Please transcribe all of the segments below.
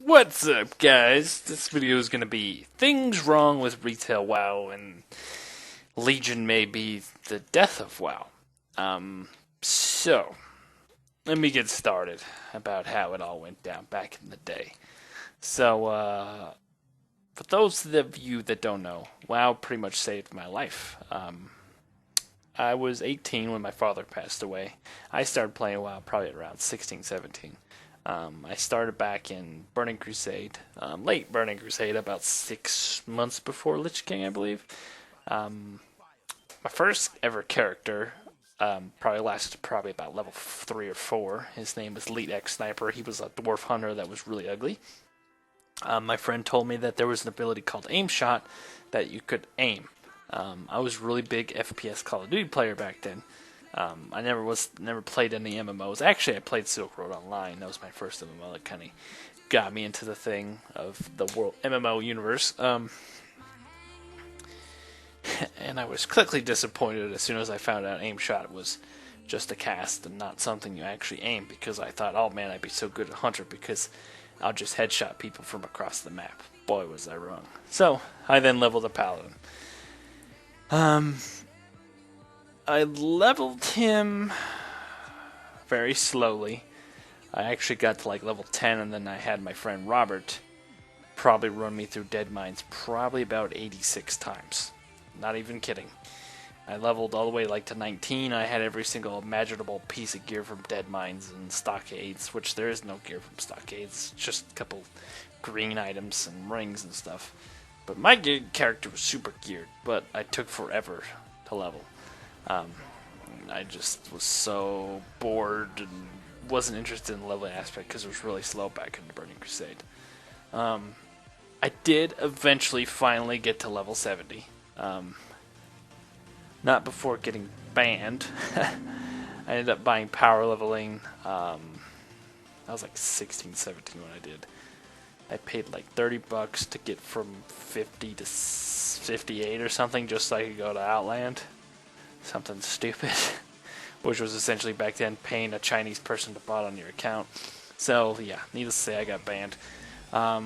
What's up, guys? This video is going to be things wrong with retail WoW, and Legion may be the death of WoW. So, let me get started about how it all went down back in the day. So, for those of you that don't know, WoW pretty much saved my life. I was 18 when my father passed away. I started playing WoW probably at around 16, 17. I started back in Burning Crusade, late Burning Crusade, about 6 months before Lich King, I believe. My first ever character probably lasted about level 3 or 4. His name was Elite X Sniper. He was a dwarf hunter that was really ugly. My friend told me that there was an ability called Aim Shot that you could aim. I was a really big FPS Call of Duty player back then. I never played any MMOs. Actually, I played Silk Road Online. That was my first MMO that kind of got me into the thing of the world MMO universe. And I was quickly disappointed as soon as I found out Aim Shot was just a cast and not something you actually aim, because I thought, oh man, I'd be so good at Hunter because I'll just headshot people from across the map. Boy, was I wrong. So I then leveled a Paladin. I leveled him very slowly. I actually got to like level 10, and then I had my friend Robert probably run me through Dead Mines probably about 86 times. Not even kidding. I leveled all the way like to 19. I had every single imaginable piece of gear from Dead Mines and Stockades, which there is no gear from Stockades, just a couple green items and rings and stuff. But my character was super geared, but I took forever to level. I just was so bored and wasn't interested in the leveling aspect because it was really slow back in the Burning Crusade. I did eventually finally get to level 70. Not before getting banned. I ended up buying power leveling. I was like 16, 17 when I did. I paid like $30 to get from 50 to 58 or something just so I could go to Outland. Something stupid. Which was essentially back then paying a Chinese person to bot on your account. So yeah, needless to say, I got banned. I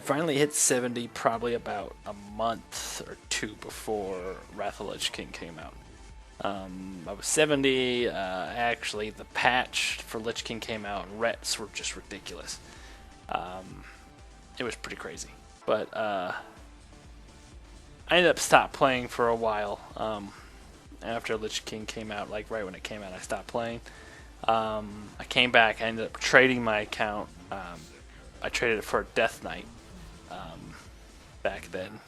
finally hit 70 probably about a month or two before Wrath of the Lich King came out. I was 70. Actually, the patch for Lich King came out, and rets were just ridiculous. It was pretty crazy. But I ended up stopped playing for a while. After Lich King came out, like right when it came out, I stopped playing. I came back. I ended up trading my account. I traded it for a Death Knight back then.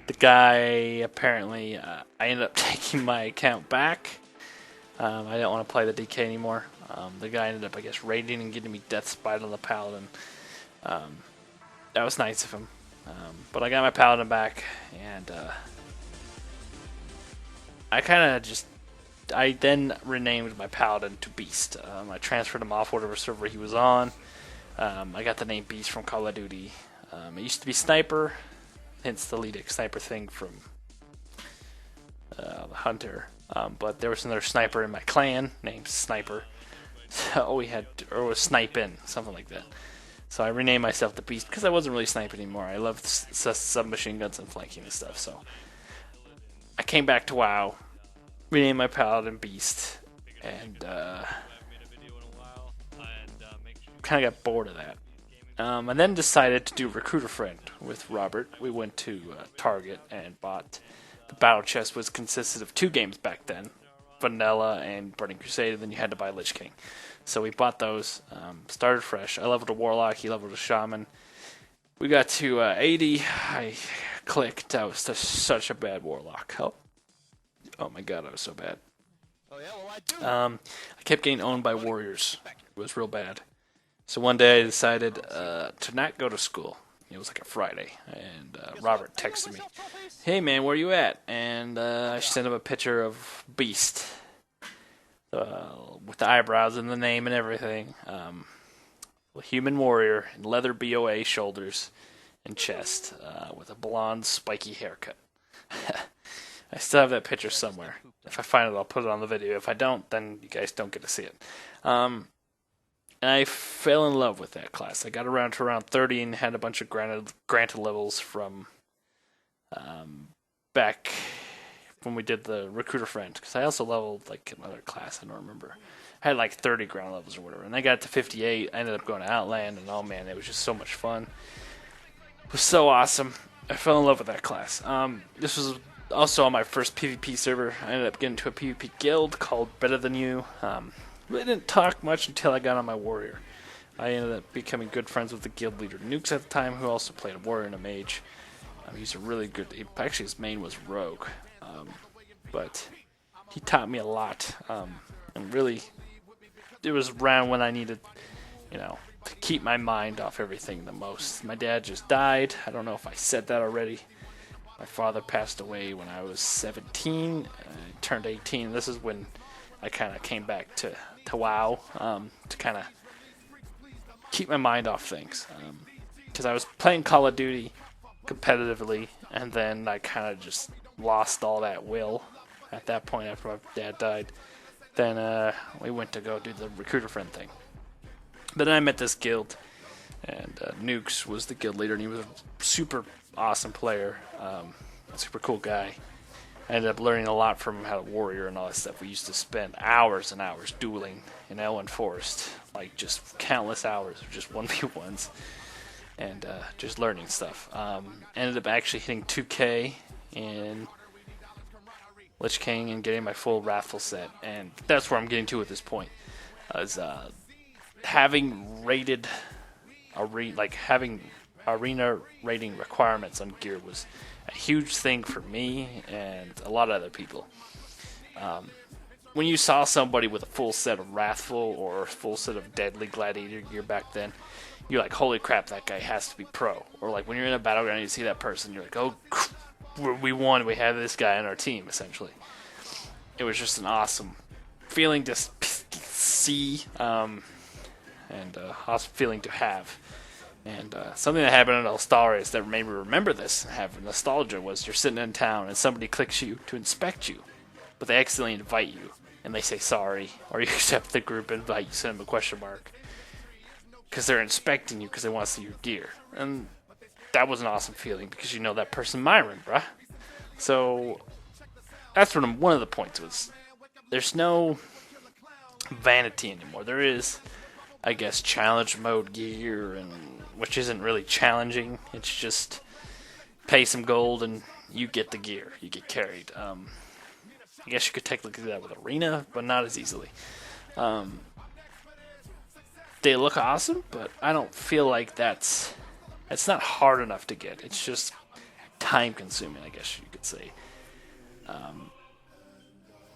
The guy apparently, I ended up taking my account back. I didn't want to play the DK anymore. The guy ended up, I guess, raiding and getting me Death Spite on the Paladin. That was nice of him. But I got my Paladin back, and I then renamed my Paladin to Beast. I transferred him off whatever server he was on. I got the name Beast from Call of Duty. It used to be Sniper, hence the lead Sniper thing from the Hunter. But there was another Sniper in my clan named Sniper. So we had, or was Sniping, something like that. So I renamed myself the Beast because I wasn't really sniping anymore. I loved submachine guns and flanking and stuff. So I came back to WoW, renamed my Paladin Beast, and kind of got bored of that. I then decided to do Recruiter Friend with Robert. We went to Target and bought the battle chest, which consisted of 2 games back then, Vanilla and Burning Crusade, and then you had to buy Lich King. So we bought those, started fresh. I leveled a Warlock, he leveled a Shaman. We got to 80, I clicked. I was such a bad Warlock. Oh my god, I was so bad. I kept getting owned by warriors. It was real bad. So one day I decided to not go to school. It was like a Friday, and Robert texted me, "Hey man, where you at?" And I sent him a picture of Beast with the eyebrows and the name and everything. A human warrior in leather BOA shoulders and chest with a blonde spiky haircut. I still have that picture somewhere. If I find it, I'll put it on the video. If I don't, then you guys don't get to see it. And I fell in love with that class. I got around to around 30 and had a bunch of granted levels from back when we did the recruiter friend. Because I also leveled like another class. I don't remember. I had like 30 ground levels or whatever. And I got to 58. I ended up going to Outland. And oh man, it was just so much fun. It was so awesome. I fell in love with that class. This was also on my first PvP server. I ended up getting to a PvP guild called Better Than You. We didn't talk much until I got on my warrior. I ended up becoming good friends with the guild leader Nukes at the time, who also played a warrior and a mage. He's a really good. Actually, his main was rogue, but he taught me a lot. And really, it was around when I needed, to keep my mind off everything the most. My dad just died. I don't know if I said that already. My father passed away when I was 17. I turned 18. This is when I kind of came back to WoW to kind of keep my mind off things. Because I was playing Call of Duty competitively, and then I kind of just lost all that will at that point after my dad died. Then we went to go do the recruiter friend thing. But then I met this guild, and Nukes was the guild leader, and he was a super awesome player, a super cool guy. I ended up learning a lot from him, how to warrior and all that stuff. We used to spend hours and hours dueling in Elwyn Forest, like just countless hours of just 1v1s, and just learning stuff. Ended up actually hitting 2K in Lich King and getting my full Wrathful set, and that's where I'm getting to at this point. Having having arena rating requirements on gear was a huge thing for me and a lot of other people. When you saw somebody with a full set of Wrathful or a full set of Deadly Gladiator gear back then, you're like, holy crap, that guy has to be pro. Or like when you're in a battleground and you see that person, you're like, oh, we won, we have this guy on our team, essentially. It was just an awesome feeling to see, and awesome feeling to have. And something that happened in Alstarius that made me remember this and have nostalgia was you're sitting in town and somebody clicks you to inspect you, but they accidentally invite you, and they say sorry, or you accept the group invite, you send them a question mark, because they're inspecting you because they want to see your gear. And that was an awesome feeling, because you know that person Myron, bruh. So that's what one of the points was. There's no vanity anymore. There is, I guess, challenge mode gear, and which isn't really challenging. It's just pay some gold and you get the gear. You get carried. I guess you could technically do that with Arena, but not as easily. They look awesome, but I don't feel like it's not hard enough to get. It's just time consuming, I guess you could say.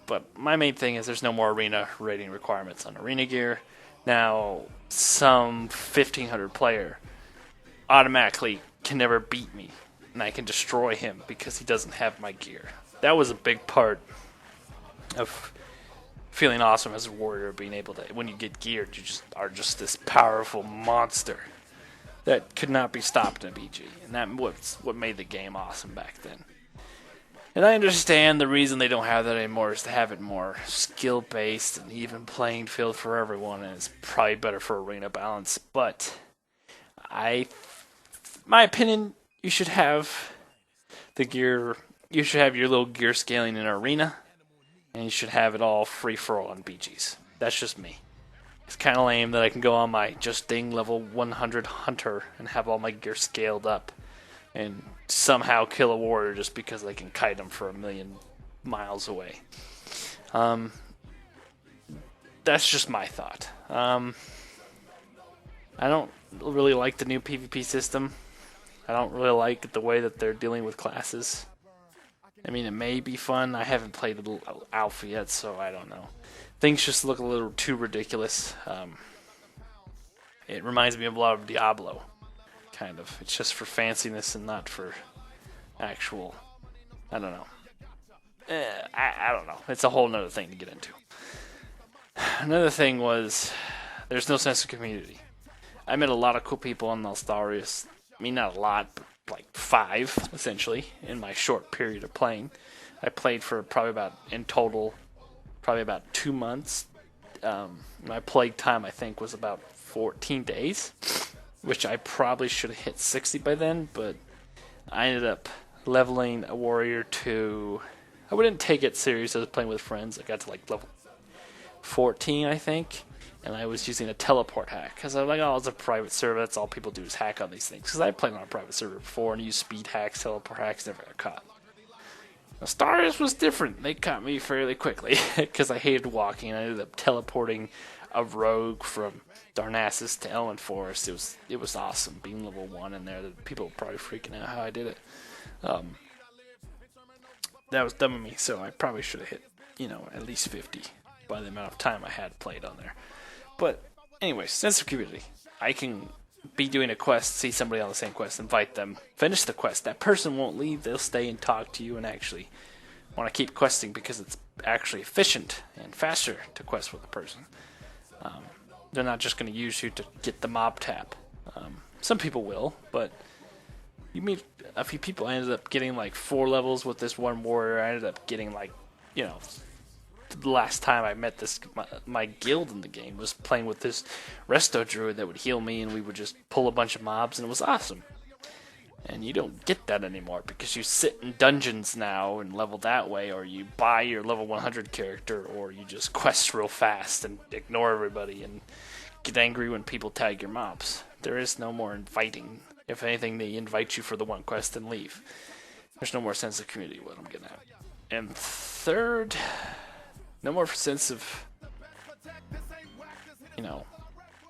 But my main thing is there's no more arena rating requirements on arena gear. Now, some 1500 player automatically can never beat me, and I can destroy him because he doesn't have my gear. That was a big part of feeling awesome as a warrior, being able to, when you get geared, you just are just this powerful monster that could not be stopped in a BG, and that was what made the game awesome back then. And I understand the reason they don't have that anymore is to have it more skill-based and even playing field for everyone, and it's probably better for arena balance. But my opinion, you should have the gear. You should have your little gear scaling in arena, and you should have it all free for all on BGs. That's just me. It's kind of lame that I can go on my Just Ding level 100 hunter and have all my gear scaled up, and somehow kill a warrior just because they can kite them for 1,000,000 miles away. That's just my thought. I don't really like the new PvP system. I don't really like the way that they're dealing with classes. I mean, it may be fun. I haven't played Alpha yet, so I don't know. Things just look a little too ridiculous. It reminds me of a lot of Diablo. Kind of. It's just for fanciness and not for actual, I don't know. I don't know. It's a whole nother thing to get into. Another thing was, there's no sense of community. I met a lot of cool people on Alstarius. I mean, not a lot, but like 5, essentially, in my short period of playing. I played for probably about 2 months, My plague time, I think, was about 14 days, which I probably should have hit 60 by then, but I ended up leveling a warrior to... I wouldn't take it serious. I was playing with friends. I got to like level 14, I think, and I was using a teleport hack because I was like, oh, it's a private server. That's all people do is hack on these things. Because I played on a private server before and used speed hacks, teleport hacks, never got caught. Now, Stardust was different. They caught me fairly quickly because I hated walking. I ended up teleporting a rogue from Darnassus to Elven Forest. It was awesome being level 1 in there. People were probably freaking out how I did it. That was dumb of me, so I probably should have hit, at least 50 by the amount of time I had played on there. But anyways, sense of community. I can be doing a quest, see somebody on the same quest, invite them, finish the quest. That person won't leave. They'll stay and talk to you and actually want to keep questing because it's actually efficient and faster to quest with a person. They're not just going to use you to get the mob tap. Some people will, but you meet a few people. I ended up getting like 4 levels with this one warrior. I ended up getting like, the last time I met my guild in the game was playing with this resto druid that would heal me, and we would just pull a bunch of mobs, and it was awesome. And you don't get that anymore because you sit in dungeons now and level that way, or you buy your level 100 character, or you just quest real fast and ignore everybody and get angry when people tag your mobs. There is no more inviting. If anything, they invite you for the one quest and leave. There's no more sense of community, what I'm getting at. And third, no more sense of,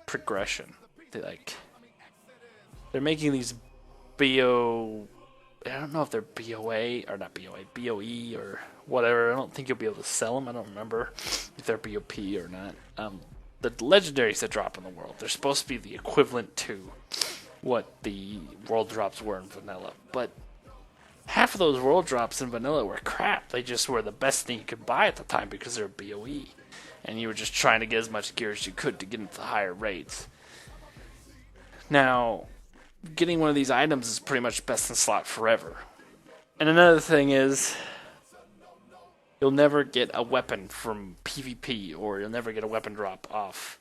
progression. They're making these I don't know if they're BOA or not BOA, BOE or whatever. I don't think you'll be able to sell them. I don't remember if they're BOP or not. The legendaries that drop in the world, they're supposed to be the equivalent to what the world drops were in vanilla. But half of those world drops in vanilla were crap. They just were the best thing you could buy at the time because they were BOE. And you were just trying to get as much gear as you could to get into the higher rates. Now, getting one of these items is pretty much best in slot forever. And another thing is, you'll never get a weapon from PvP, or you'll never get a weapon drop off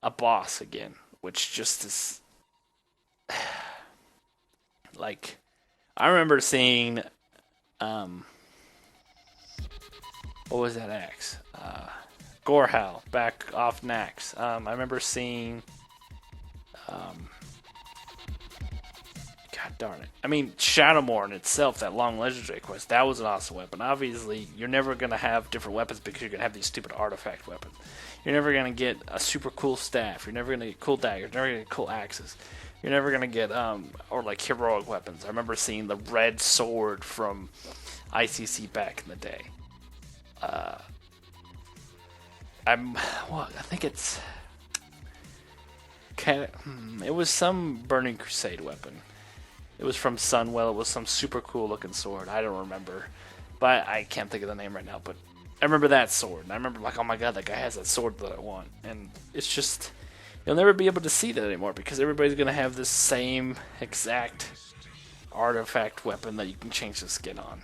a boss again, which just is... like, I remember seeing, what was that axe? Gorehowl, back off Nax. I remember seeing, God darn it. I mean, Shadowmourne itself, that long legendary quest, that was an awesome weapon. Obviously, you're never going to have different weapons because you're going to have these stupid artifact weapons. You're never going to get a super cool staff. You're never going to get cool daggers. You're never going to get cool axes. You're never going to get, or like heroic weapons. I remember seeing the red sword from ICC back in the day. I think it's... It was some Burning Crusade weapon. It was from Sunwell. It was some super cool looking sword. I don't remember. But I can't think of the name right now. But I remember that sword. And I remember like, oh my god, that guy has that sword that I want. And it's just... You'll never be able to see that anymore because everybody's going to have the same exact artifact weapon that you can change the skin on.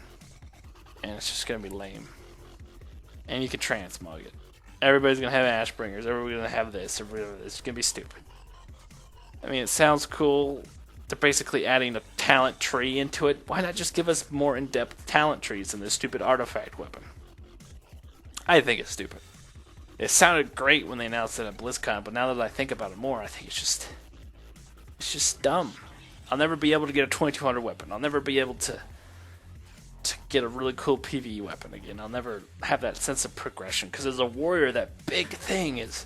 And it's just going to be lame. And you can transmog it. Everybody's going to have Ashbringers. Everybody's going to have this. It's going to be stupid. I mean, it sounds cool. They're basically adding a talent tree into it. Why not just give us more in-depth talent trees than this stupid artifact weapon? I think it's stupid. It sounded great when they announced it at BlizzCon, but now that I think about it more, I think it's just dumb. I'll never be able to get a 2200 weapon. I'll never be able to get a really cool PvE weapon again. I'll never have that sense of progression, because as a warrior, that big thing is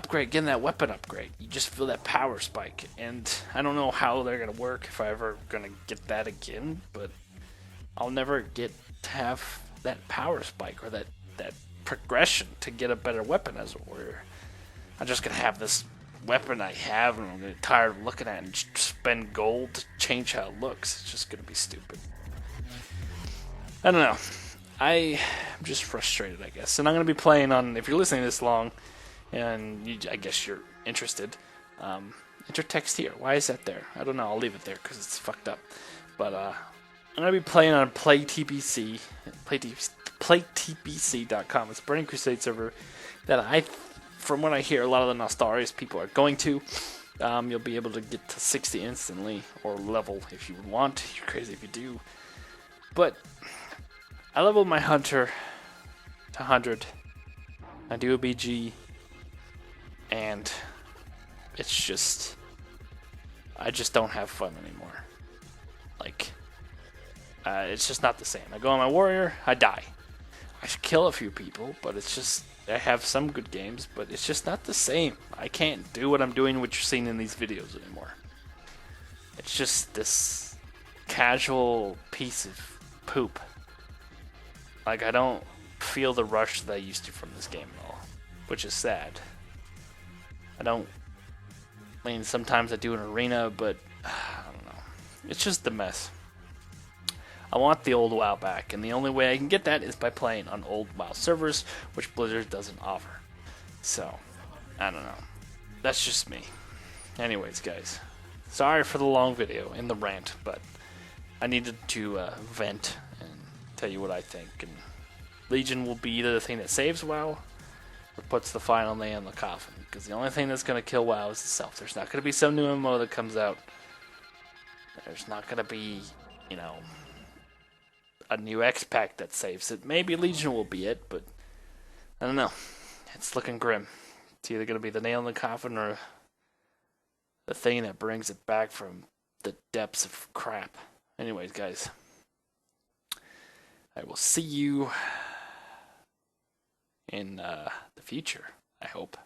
getting that weapon upgrade. You just feel that power spike, and I don't know how they're going to work if I ever going to get that again, but I'll never get to have that power spike or that progression to get a better weapon as a warrior. I'm just going to have this weapon I have, and I'm going to get tired of looking at it and spend gold to change how it looks. It's just going to be stupid. I don't know. I'm just frustrated, I guess. And I'm going to be playing on, if you're listening this long, and I guess you're interested, enter text here. Why is that there? I don't know. I'll leave it there because it's fucked up. But I'm going to be playing on Play TBC. playtbc.com. It's a Burning Crusade server that from what I hear, a lot of the Nostarius people are going to. You'll be able to get to 60 instantly, or level if you want. You're crazy if you do. But I leveled my hunter to 100. I do a BG, and it's just, I just don't have fun anymore. Like, it's just not the same. I go on my warrior, I die. I should kill a few people, but it's just, I have some good games, but it's just not the same. I can't do what I'm doing, what you're seeing in these videos anymore. It's just this casual piece of poop. Like, I don't feel the rush that I used to from this game at all, which is sad. I mean, sometimes I do an arena, but I don't know. It's just a mess. I want the old WoW back, and the only way I can get that is by playing on old WoW servers, which Blizzard doesn't offer. So, I don't know. That's just me. Anyways, guys, sorry for the long video and the rant, but I needed to vent and tell you what I think. And Legion will be either the thing that saves WoW or puts the final nail in the coffin, because the only thing that's going to kill WoW is itself. There's not going to be some new MMO that comes out. There's not going to be, you know, a new X-Pack that saves it. Maybe Legion will be it, but I don't know. It's looking grim. It's either going to be the nail in the coffin or the thing that brings it back from the depths of crap. Anyways, guys, I will see you in the future, I hope.